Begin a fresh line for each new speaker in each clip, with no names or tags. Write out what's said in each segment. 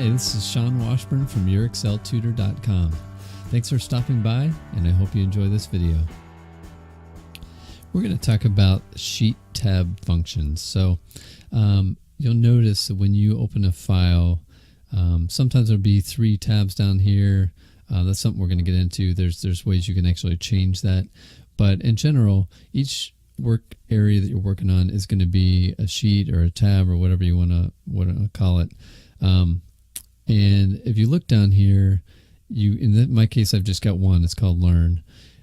Hi, this is Sean Washburn from YourExcelTutor.com. Thanks for stopping by, and I hope you enjoy this video. We're going to talk about sheet tab functions. So you'll notice that when you open a file, sometimes there'll be 3 tabs down here. That's something we're going to get into. There's ways you can actually change that. But in general, each work area that you're working on is going to be a sheet or a tab or whatever you want to call it. And if you look down here, my case, I've just got one. It's called Learn.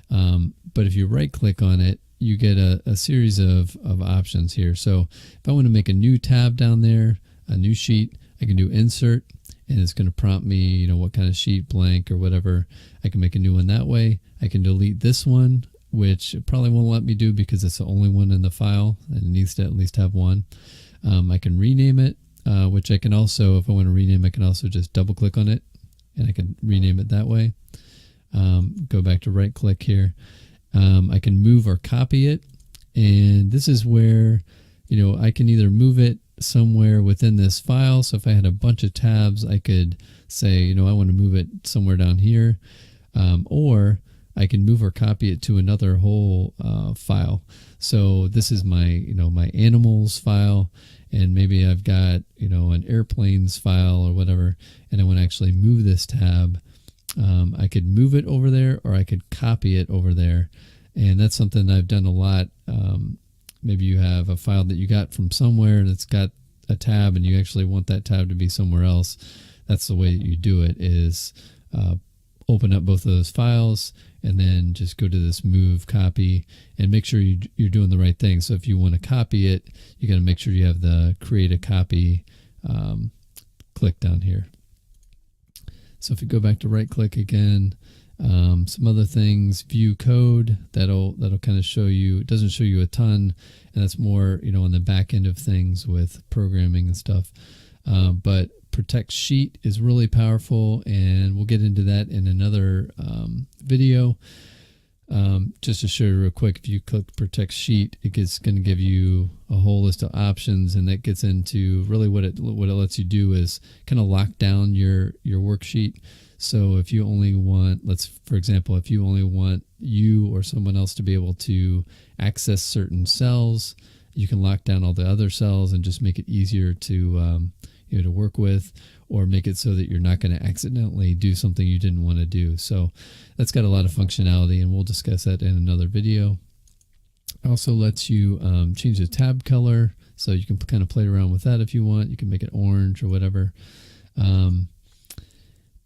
But if you right click on it, you get a series of options here. So if I want to make a new tab down there, a new sheet, I can do Insert, and it's going to prompt me, what kind of sheet, blank or whatever. I can make a new one that way. I can delete this one, which it probably won't let me do because it's the only one in the file and it needs to at least have one. I can rename it, which I can also, if I want to rename, I can also just double click on it and I can rename it that way. Go back to right click here. I can move or copy it, and this is where I can either move it somewhere within this file. So if I had a bunch of tabs, I could say I want to move it somewhere down here, or I can move or copy it to another whole file. So this is my my animals file, and maybe I've got an airplanes file or whatever, and I want to actually move this tab. I could move it over there, or I could copy it over there, and that's something I've done a lot. Maybe you have a file that you got from somewhere and it's got a tab and you actually want that tab to be somewhere else. That's the way that you do it, is open up both of those files and then just go to this move copy and make sure you're doing the right thing. So if you want to copy it, you got to make sure you have the create a copy click down here. So if you go back to right click again, some other things, view code, that'll kind of show you. It doesn't show you a ton, and that's more on the back end of things with programming and stuff. But protect sheet is really powerful, and we'll get into that in another video. Just to show you real quick, if you click protect sheet, it's going to give you a whole list of options, and that gets into really what it lets you do is kind of lock down your worksheet. So if you only want, for example, if you only want you or someone else to be able to access certain cells, you can lock down all the other cells and just make it easier to to work with, or make it so that you're not going to accidentally do something you didn't want to do. So that's got a lot of functionality, and we'll discuss that in another video. Also lets you change the tab color, so you can kind of play around with that if you want. You can make it orange or whatever.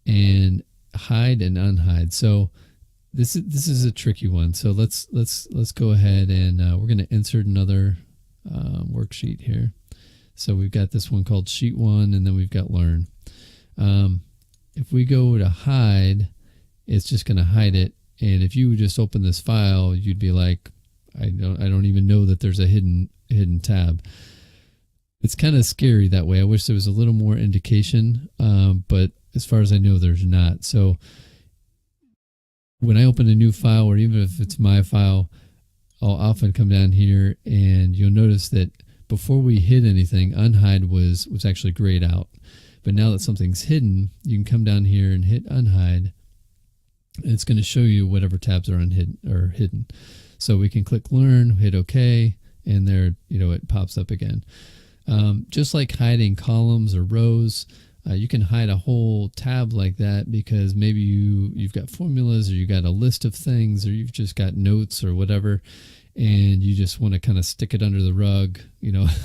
And hide and unhide. So this is a tricky one. So let's go ahead and we're going to insert another worksheet here. So we've got this one called sheet 1, and then we've got learn. If we go to hide, it's just going to hide it. And if you would just open this file, you'd be like, I don't even know that there's a hidden tab. It's kind of scary that way. I wish there was a little more indication, but as far as I know, there's not. So when I open a new file, or even if it's my file, I'll often come down here and you'll notice that before we hid anything, unhide was actually grayed out. But now that something's hidden, you can come down here and hit unhide, and it's going to show you whatever tabs are unhidden or hidden. So we can click learn, hit OK, and there it pops up again. Just like hiding columns or rows, you can hide a whole tab like that because maybe you've got formulas, or you got a list of things, or you've just got notes or whatever, and you just want to kind of stick it under the rug,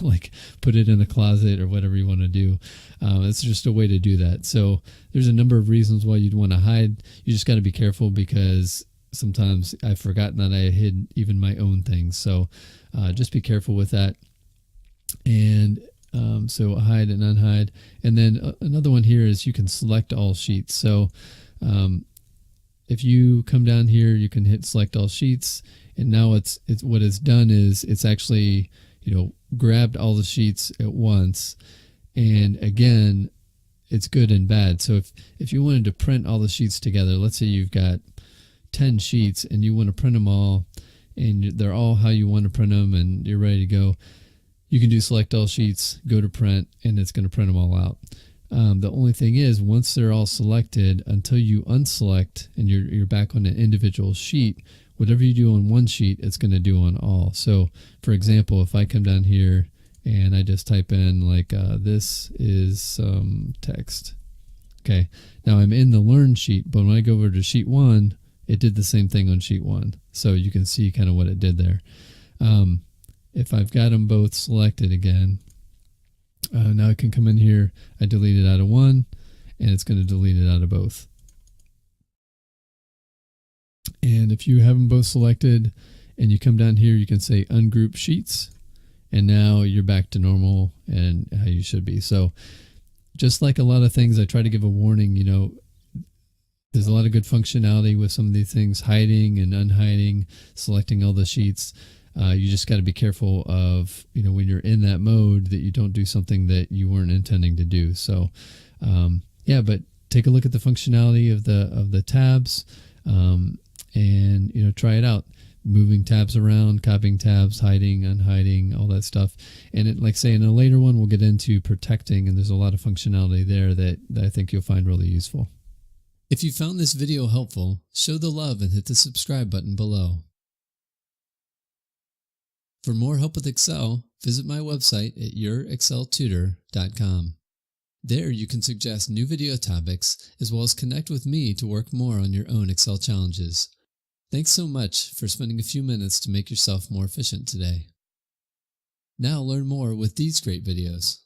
like put it in a closet or whatever you want to do. It's just a way to do that. So there's a number of reasons why you'd want to hide. You just got to be careful, because sometimes I've forgotten that I hid even my own things. So just be careful with that. And so hide and unhide. And then another one here is you can select all sheets. So if you come down here, you can hit select all sheets, and now it's what it's done is it's actually grabbed all the sheets at once. And again, it's good and bad. So if you wanted to print all the sheets together, let's say you've got 10 sheets and you want to print them all, and they're all how you want to print them, and you're ready to go, you can do select all sheets, go to print, and it's going to print them all out. The only thing is, once they're all selected, until you unselect and you're back on an individual sheet, whatever you do on one sheet, it's going to do on all. So, for example, if I come down here and I just type in like this is some text. Okay, now I'm in the Learn sheet, but when I go over to sheet 1, it did the same thing on sheet 1. So you can see kind of what it did there. If I've got them both selected again, now I can come in here, I delete it out of one, and it's going to delete it out of both. And if you have them both selected and you come down here, you can say ungroup sheets, and now you're back to normal and how you should be. So just like a lot of things, I try to give a warning, you know, there's a lot of good functionality with some of these things, hiding and unhiding, selecting all the sheets. You just got to be careful of, you know, when you're in that mode that you don't do something that you weren't intending to do. So, yeah, but take a look at the functionality of the tabs, and, you know, try it out. Moving tabs around, copying tabs, hiding, unhiding, all that stuff. And it, like say in a later one, we'll get into protecting, and there's a lot of functionality there that I think you'll find really useful. If you found this video helpful, show the love and hit the subscribe button below. For more help with Excel, visit my website at yourexceltutor.com. There you can suggest new video topics as well as connect with me to work more on your own Excel challenges. Thanks so much for spending a few minutes to make yourself more efficient today. Now learn more with these great videos.